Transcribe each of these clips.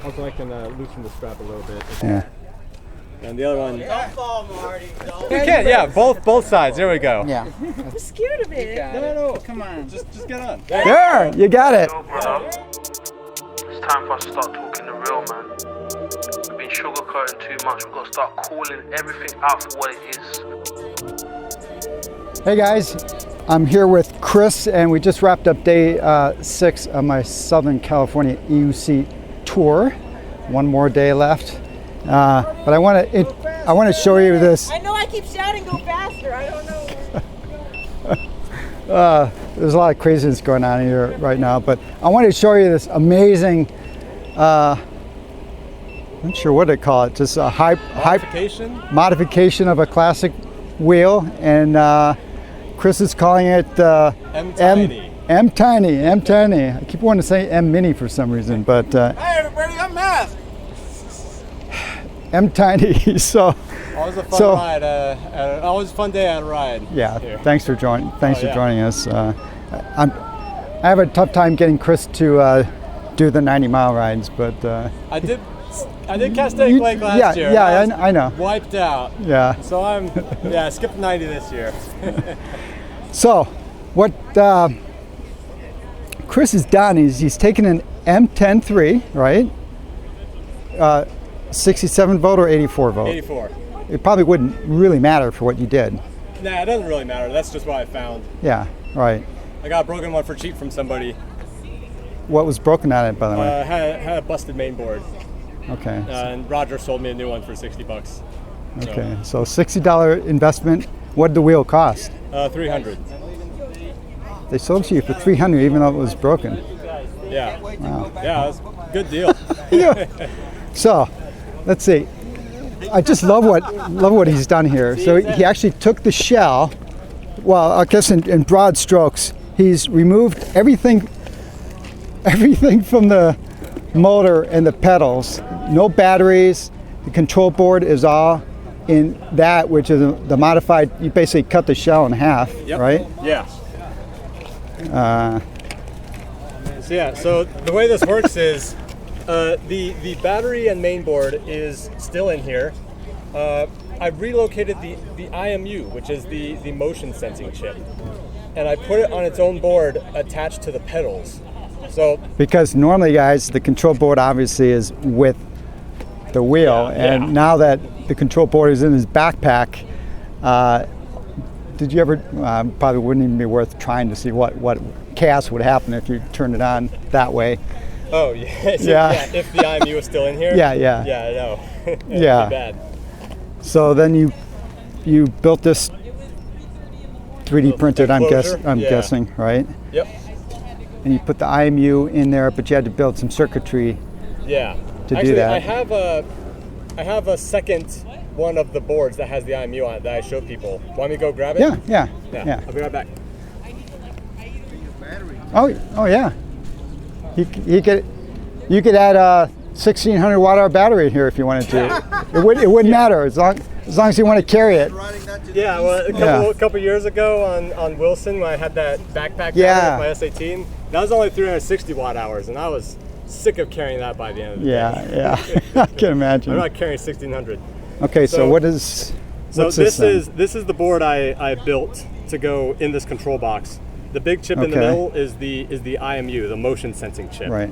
Also, I can loosen the strap a little bit. Yeah. And the other one. Don't fall, Marty. You can, yeah, both sides. There we go. Yeah. I'm scared of it. No. Come on. Just get on. There, you got it. It's time for us to start talking the real, man. We've been sugarcoating too much. We've got to start calling everything out for what it is. Hey guys, I'm here with Chris, and we just wrapped up day 6 of my Southern California EUC tour. One more day left, but I want to show you this. I know I keep shouting, go faster. I don't know. There's a lot of craziness going on here right now, but I want to show you this amazing. I'm not sure what to call it. Just a modification of a classic wheel, and Chris is calling it M-Tiny. M-Tiny. I keep wanting to say M-Mini for some reason, but Hey, everybody, I'm Matt. M-Tiny. So Always a fun ride. Always a fun day on a ride. yeah, here. thanks for joining us. I have a tough time getting Chris to do the 90-mile rides, but I did Castaic Lake last year. Yeah, I know. Wiped out. Yeah. So I skipped 90 this year. So, what Chris has done is he's taken an M10-3, right? 67 volt or 84 volt? 84. It probably wouldn't really matter for what you did. Nah, it doesn't really matter. That's just what I found. Yeah, right. I got a broken one for cheap from somebody. What was broken on it, by the way? Had a busted main board. Okay. And Roger sold me a new one for $60. Okay, so $60 investment. What did the wheel cost? $300. They sold to you for $300 even though it was broken. Yeah. Wow. Yeah, it was a good deal. So, let's see. I just love what he's done here. So he actually took the shell. Well, I guess in broad strokes, he's removed everything from the motor and the pedals. No batteries. The control board is all in that, which is the modified. You basically cut the shell in half, right? Yeah. So the way this works is the battery and main board is still in here. I've relocated the IMU, which is the motion sensing chip, and I put it on its own board attached to the pedals. So because normally, guys, the control board obviously is with the wheel, and now that the control board is in his backpack, did you ever? Probably wouldn't even be worth trying to see what chaos would happen if you turned it on that way. Oh yeah. If the IMU was still in here. Yeah. Yeah, I know. Yeah. Pretty bad. So then you built this 3D printed. I'm guessing, right? Yep. And you put the IMU in there, but you had to build some circuitry. Yeah. To do that. I have a second one of the boards that has the IMU on it that I showed people. Want me to go grab it? Yeah. I'll be right back. Oh yeah. You could add a 1600 watt-hour battery in here if you wanted to. It wouldn't matter as long as you want to carry it. Yeah, well, a couple years ago on Wilson when I had that backpack with my S18, that was only 360 watt-hours, and I was sick of carrying that by the end of the day. Yeah. I can imagine. I'm not carrying 1600. Okay, so this is the board I built to go in this control box. The big chip in the middle is the IMU, the motion sensing chip. Right.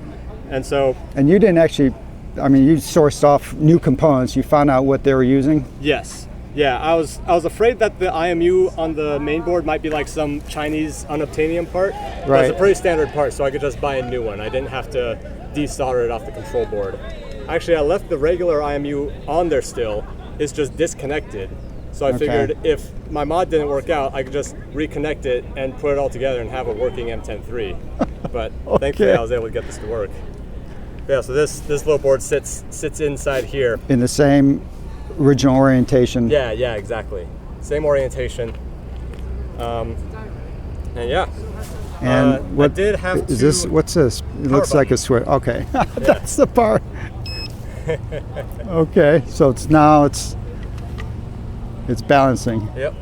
And you didn't actually, you sourced off new components. You found out what they were using? Yes. Yeah, I was afraid that the IMU on the main board might be like some Chinese unobtainium part. Right. It's a pretty standard part, so I could just buy a new one. I didn't have to desolder it off the control board. Actually, I left the regular IMU on there still. It's just disconnected. So I figured if my mod didn't work out, I could just reconnect it and put it all together and have a working M10-3. But thankfully I was able to get this to work. Yeah, so this little board sits inside here. In the same original orientation. Yeah, exactly. Same orientation. And yeah. And what I did have is this? What's this? It looks like a switch. Okay, that's the part. Okay, so it's balancing. Yep.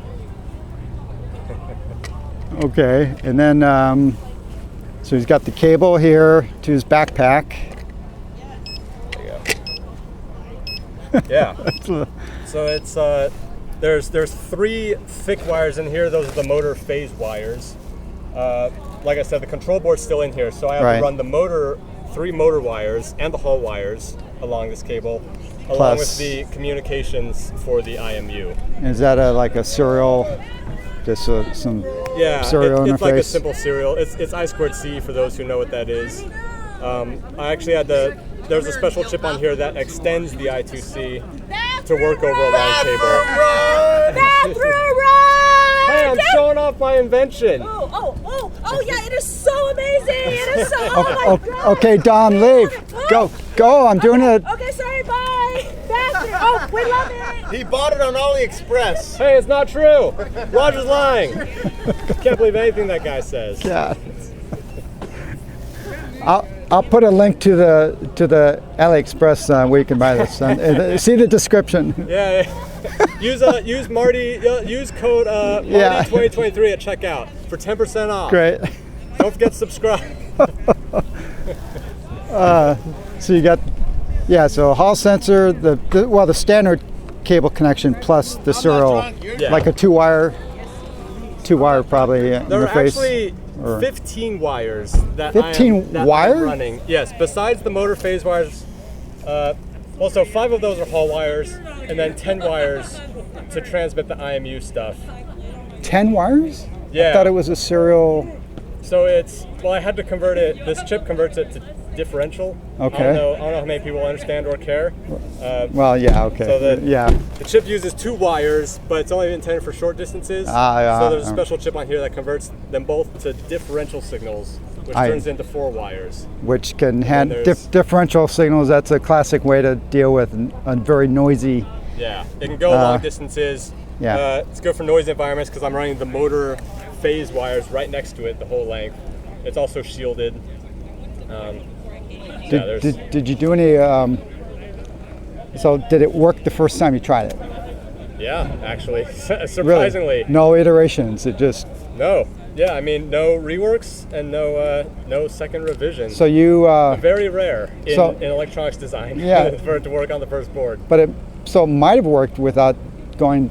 Okay, and then so he's got the cable here to his backpack. Yeah. So it's there's 3 thick wires in here. Those are the motor phase wires. Like I said, the control board's still in here, so I have to run the 3 motor wires and the hall wires along this cable, along with the communications for the IMU. Is that like a serial, just some serial interface? It's like a simple serial. It's I2C for those who know what that is. I actually had there's a special chip on here that extends the I2C to work over a long cable. Bathroom run! Hey, I'm showing off my invention. Oh, yeah, it is so amazing. It is so, oh my God. Okay, Don, leave. Go, I'm doing it. Okay, sorry, bye. Bathroom. Oh, we love it. He bought it on AliExpress. Hey, it's not true. Roger's lying. Can't believe anything that guy says. Yeah. I'll put a link to the AliExpress where you can buy this. See the description. Yeah. Use Marty. Use code Marty 2023 at checkout for 10% off. Great. Don't forget to subscribe. So you got, so hall sensor, the standard cable connection plus the serial, like a two wire probably There are interface. actually 15 wires that 15 I'm running. Yes, besides the motor phase wires. So 5 of those are hall wires, and then 10 wires to transmit the IMU stuff. 10 wires? Yeah. I thought it was a serial. So I had to convert it. This chip converts it to differential. Okay. I don't know how many people understand or care. Okay. So the chip uses 2 wires, but it's only intended for short distances. So there's a special chip on here that converts them both to differential signals, which turns into 4 wires. Which can have differential signals. That's a classic way to deal with a very noisy. Yeah, it can go long distances. Yeah. It's good for noisy environments because I'm running the motor phase wires right next to it the whole length. It's also shielded. Did you do any? So did it work the first time you tried it? Yeah, actually, surprisingly. Really? No iterations. It just. No. Yeah, I mean, no reworks and no second revision. So you. Very rare in electronics design. For it to work on the first board. But it might have worked without going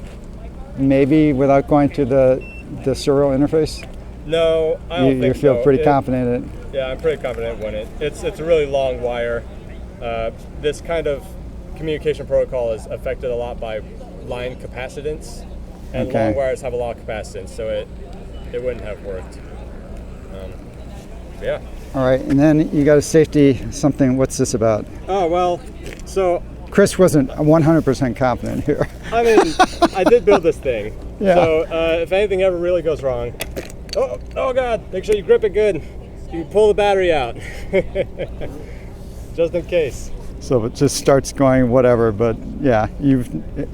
to the serial interface. No, I don't think so. You feel pretty confident in it. Yeah, I'm pretty confident when it's a really long wire. This kind of communication protocol is affected a lot by line capacitance, and long wires have a lot of capacitance, so it wouldn't have worked. Yeah. All right, and then you got a safety something. What's this about? Oh well, so Chris wasn't 100% confident here. I mean, I did build this thing. Yeah. So if anything ever really goes wrong, oh God, make sure you grip it good. You can pull the battery out, just in case. So it just starts going whatever, but yeah, you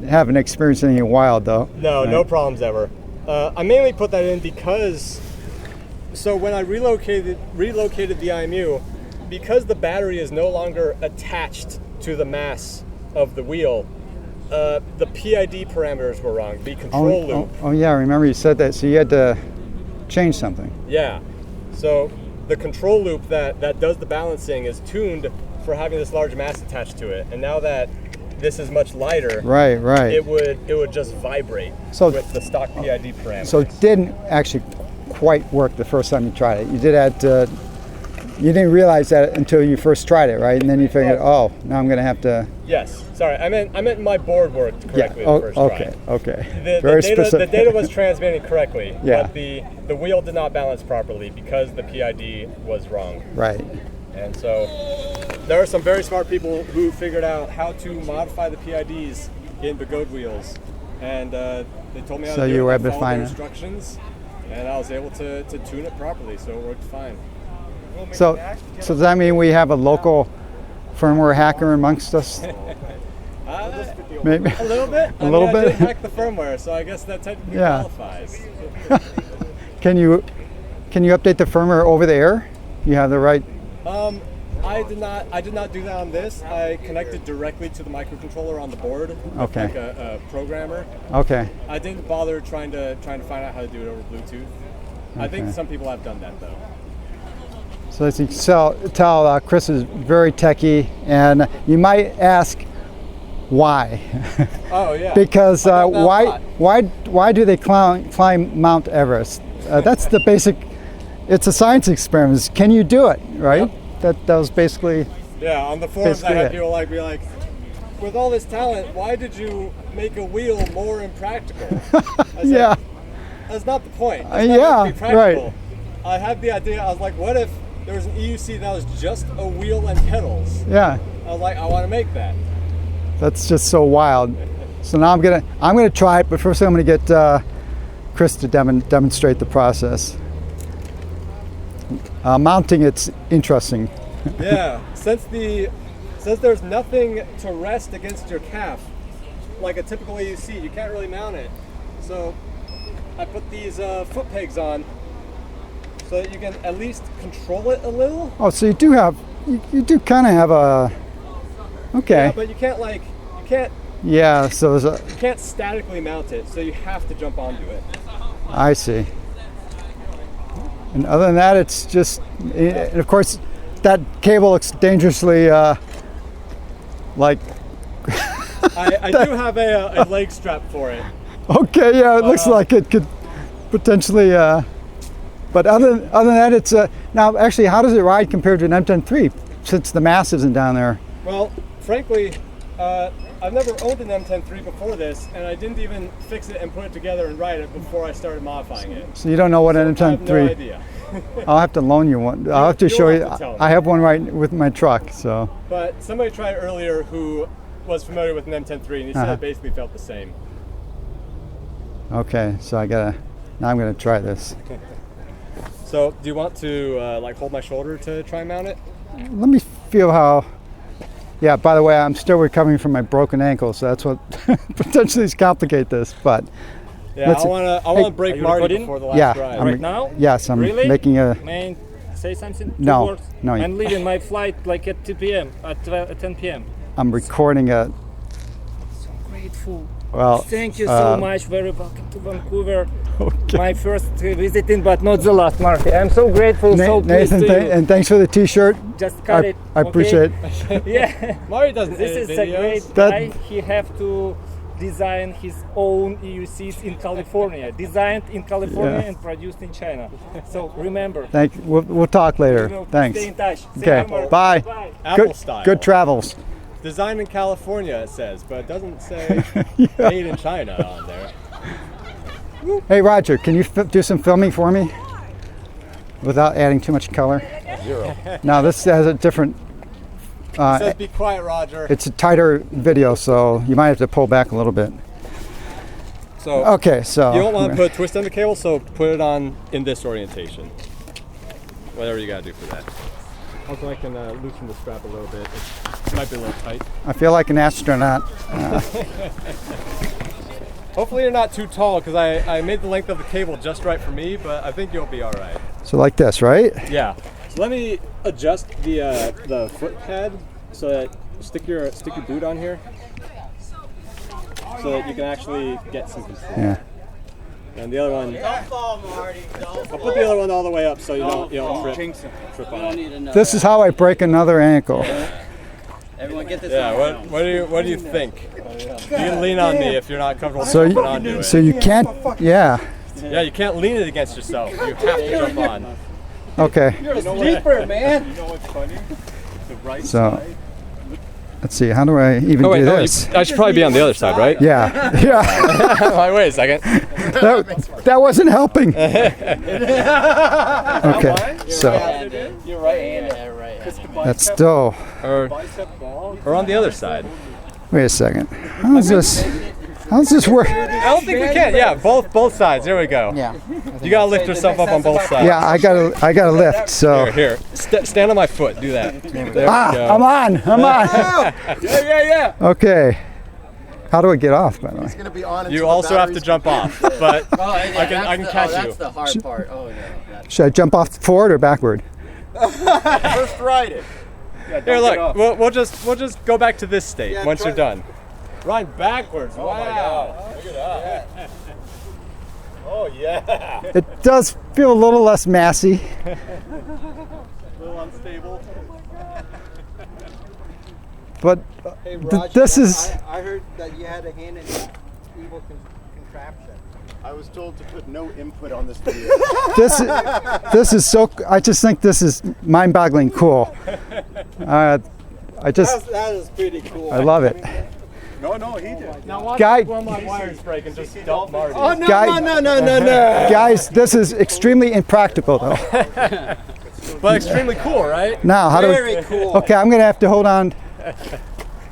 haven't experienced anything wild though. No, no problems ever. I mainly put that in because, so when I relocated the IMU, because the battery is no longer attached to the mass of the wheel, the PID parameters were wrong, the control loop. Oh yeah, I remember you said that, so you had to change something. Yeah, so the control loop that does the balancing is tuned for having this large mass attached to it, and now that this is much lighter, right, it would just vibrate with the stock PID parameters. So it didn't actually quite work the first time you tried it. You did have you didn't realize that until you first tried it, right? And then you figured, now I'm going to have to. Yes, sorry, I meant my board worked correctly the first try. Okay. Very specific. The data was transmitting correctly, Yeah. but the wheel did not balance properly because the PID was wrong. Right. And so there are some very smart people who figured out how to modify the PIDs in Begode wheels, and they told me how to do it. So you were able to follow find their it. instructions, and I was able to tune it properly, so it worked fine. So does that mean we have a local firmware hacker amongst us? Maybe A little bit. A little I bit? did hack the firmware, so I guess that technically qualifies. Can you update the firmware over the air? You have the right. I did not do that on this. I connected directly to the microcontroller on the board. Okay. Like a programmer. Okay. I didn't bother trying to find out how to do it over Bluetooth. I think some people have done that though. So as you tell Chris is very techie, and you might ask, why. Oh yeah. Because I got that a lot. why do they climb Mount Everest? That's the basic. It's a science experiment. Can you do it? Right. Yep. That was basically. Yeah, on the forums I Basically had it. people be like, with all this talent, why did you make a wheel more impractical? I said, Yeah. That's not the point. Yeah, It's not meant to be practical. right. I had the idea, I was like, what if there was an EUC that was just a wheel and pedals? Yeah. I was like, I want to make that. That's just so wild. So now I'm gonna try it, but first I'm gonna get Chris to demonstrate the process. Mounting it's interesting. Yeah, since there's nothing to rest against your calf, like a typical EUC, you can't really mount it. So I put these foot pegs on so that you can at least control it a little. Oh, so you do kind of have a. Okay. Yeah, but you can't Yeah. So there's a. you can't statically mount it, so you have to jump onto it. I see. And other than that, it's just. And of course, that cable looks dangerously like. I do have a leg strap for it. Okay, yeah, it looks like it could potentially. But other than that, it's now actually, how does it ride compared to an M10 since the mass isn't down there? Well, frankly, I've never owned an M10 before this, and I didn't even fix it and put it together and ride it before I started modifying it. So you don't know what an I have M10 no idea. I'll have to loan you one. I'll have to You'll show have you. to tell me. I have one right with my truck. So But somebody tried earlier who was familiar with an M10 and he said it basically felt the same. okay, so now I'm gonna try this. So, do you want to like hold my shoulder to try and mount it? Let me feel how. Yeah. By the way, I'm still recovering from my broken ankle, so that's what potentially complicate this. But Yeah, Let's- I want to break Are you Marty recording? before the last yeah, ride. Right now? Yes, I'm Really? making a. May I say something? Two No, words? no, you- I'm leaving my flight like at 2 p.m. at 10 p.m. I'm recording a. Grateful. Well. Thank you so much. Very welcome to Vancouver. My first visiting, but not the last, Marty. I'm so grateful, so pleased Nathan, to you. and thanks for the T-shirt. Just cut it. I okay? appreciate it. Yeah. Marty doesn't This edit is a great videos. That- guy. He have to design his own EUCs in California. Designed in California Yeah. and produced in China. So remember. We'll talk later. We'll Thanks. Stay in touch. Say Okay. hi, Marty. Bye. Bye. Apple Good, style. good travels. Designed in California, it says, but it doesn't say made in China on there. Hey Roger, can you do some filming for me without adding too much color? Zero. Now this has a different. It says be quiet, Roger. It's a tighter video, so you might have to pull back a little bit. So Okay, so you don't want to put a twist on the cable, so put it on in this orientation. Whatever you gotta do for that. Also, I can loosen the strap a little bit. It might be a little tight. I feel like an astronaut. Hopefully you're not too tall, because I made the length of the cable just right for me, but I think you'll be all right. So like this, right? Yeah. So let me adjust the foot pad so that stick your boot on here, so that you can actually get some control. Yeah. And the other one, Don't fall, Marty. Don't I'll fall. put the other one all the way up so you don't trip on it. This is how I break another ankle. Everyone get this Yeah. on. What do you think? You can lean on me if you're not comfortable So jumping onto you, it. so you can't. Yeah. Yeah, you can't lean it against yourself. You have to jump on. Okay. You're a sleeper, man. You know what's funny? The right So let's see. How do I even do this? I should probably be on the other side, right? Yeah. Yeah. Wait a second. That wasn't helping. Okay. So You're right-handed. Yeah, right. that's still. Or on the other side. Wait a second. How's this work? I don't think we can. Yeah, both sides. There we go. Yeah. You gotta lift yourself up on both sides. Yeah, I gotta lift. So Here. Stand on my foot. Do that. There we go. I'm on. Yeah. Okay. How do I get off, by the way? It's gonna be on. You also have to jump off, but I can catch you. That's the hard part. Oh yeah. Should I jump off forward or backward? First ride it. Here, look. We'll just go back to this state once you're done. Ride backwards. Oh my God. Look at that. Oh yeah. It does feel a little less massy. A little unstable. But Hey, Raj, this is I heard that you had a hand in this evil contraption. I was told to put no input on this video. this is so. I just think this is mind-boggling cool. That is pretty cool. I love it. No, he did. Now watch Guy- one of my wires break and just dump Marty. Oh, no, Guy- no. Guys, this is extremely impractical, though. But extremely cool, right? Now, how do we? Very cool. Okay, I'm gonna have to hold on,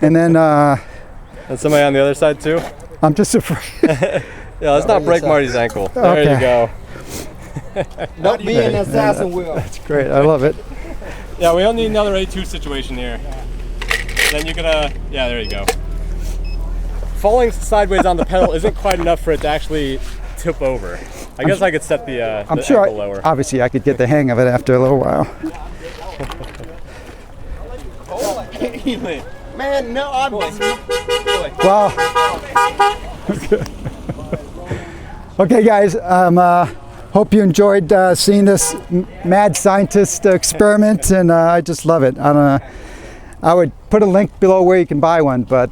and then And somebody on the other side too? I'm just afraid. Yeah, let's not break Marty's ankle. There Okay. you go. Don't be an assassin, Will. It's great. I love it. Yeah, we don't need another A2 situation here. Then you're gonna, yeah, there you go. Falling sideways on the pedal isn't quite enough for it to actually tip over. I guess I could set the, I'm the sure. ankle lower. Obviously, I could get the hang of it after a little while. Man, no, I'm Well. Okay, guys. Hope you enjoyed seeing this mad scientist experiment, and I just love it. I would put a link below where you can buy one, but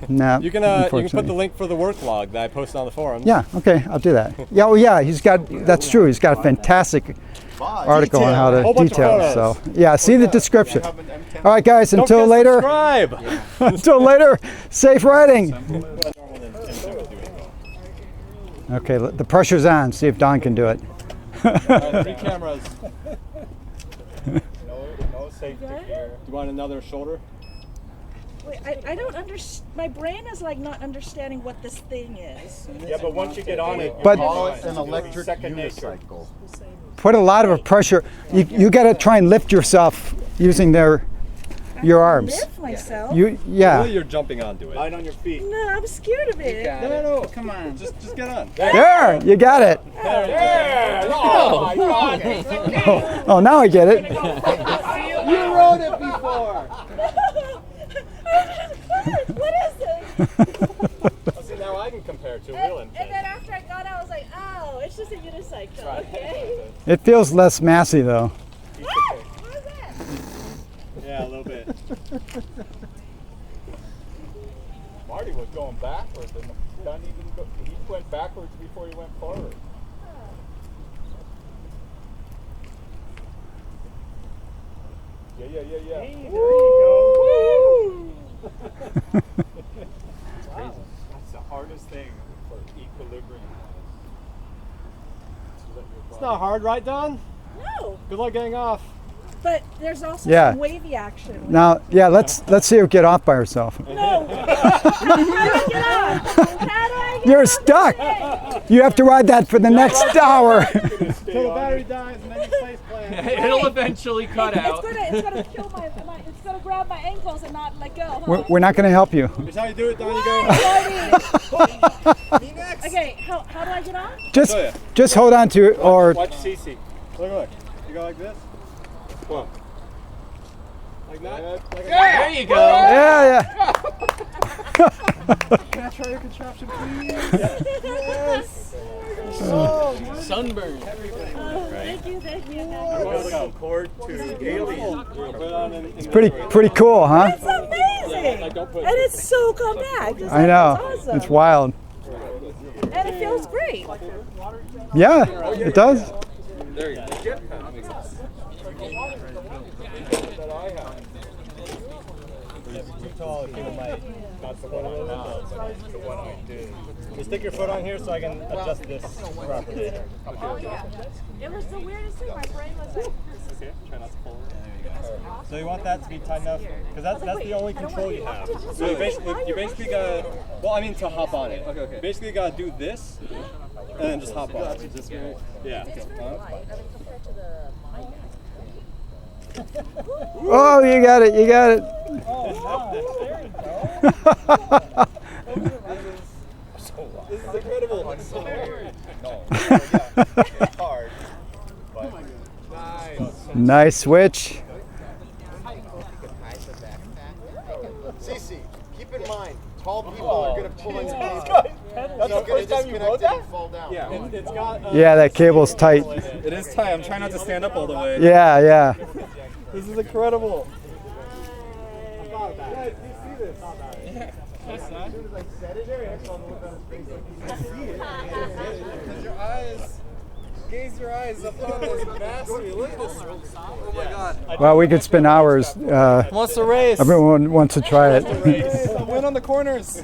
no. You can put the link for the work log that I posted on the forums. Yeah. Okay, I'll do that. Yeah. Well, yeah. That's true. He's got a fantastic article on how to Whole bunch of detail it. So yeah, see the description. All right, guys. Don't Until forget to later. subscribe. Until later. Safe riding. Okay, the pressure's on. See if Don can do it. 3 cameras. No safety here. Do you want another shoulder? Wait, I don't understand. My brain is like not understanding what this thing is. Yeah, but once you get on it, But- an electric unicycle. Put a lot of pressure. You got to try and lift yourself using your arms. Lift myself. You yeah. really you're jumping onto it. Light on your feet. No, I'm scared of it. No, come on. Just get on. There, you got it. Oh, my God. Oh, now I get it. You rode it before. What is it? See, now I can compare to a And, real and then after I got out, I was like, oh, it's just a unicycle. Okay. It feels less massy though. Ah, what is that? Yeah, a little bit. Marty was going backwards, and he went backwards before he went forward. Yeah. Hey, there you That's the hardest thing for equilibrium. It's not hard, right, Don? No, Good luck getting off. but there's also Yeah. some wavy action. Now, yeah, let's see her get off by herself. No. How do I get off? How do I get You're off? stuck. You have to ride that for the next hour. Till the battery dies and then you place plan. It'll eventually cut out. It's gonna kill it's gonna grab my ankles and not let go. Huh? We're not going to help you. Here's how you do it, Don. You go. Okay, how do I get on? Just hold on to it, or Watch CC. Look. You go like this. Come on. Like that. There you go. yeah. Can I try your contraption, please? Sunburn. Thank you. Welcome. Cord to alien. It's Pretty cool, huh? It's amazing, and it's so compact. I know. It's awesome. It's wild. And it feels great. Yeah, it does. There you go. Too tall, people might not the one I did. You stick your foot on here so I can adjust this properly. Oh yeah. It was the weirdest thing. My brain was like. Okay, try not to pull it. So you want that to be tight enough, because that's the only control you have. So you basically gotta, well, I mean to hop on it. Okay. You basically gotta do this, and then just hop on. Yeah. Oh, you got it. This is incredible. Hard. Nice switch. Cece, keep in mind, tall people are going to pull into these guys. That's the first time you rode that? Fall down. Yeah. It's got. Yeah, that cable's tight. It is tight. I'm trying not to stand up all the way. Yeah. This is incredible. Gaze your eyes upon this mastery. Look at this. Oh my God. Well, we could spend hours. Wants to race. Everyone wants to try it. Win on the corners.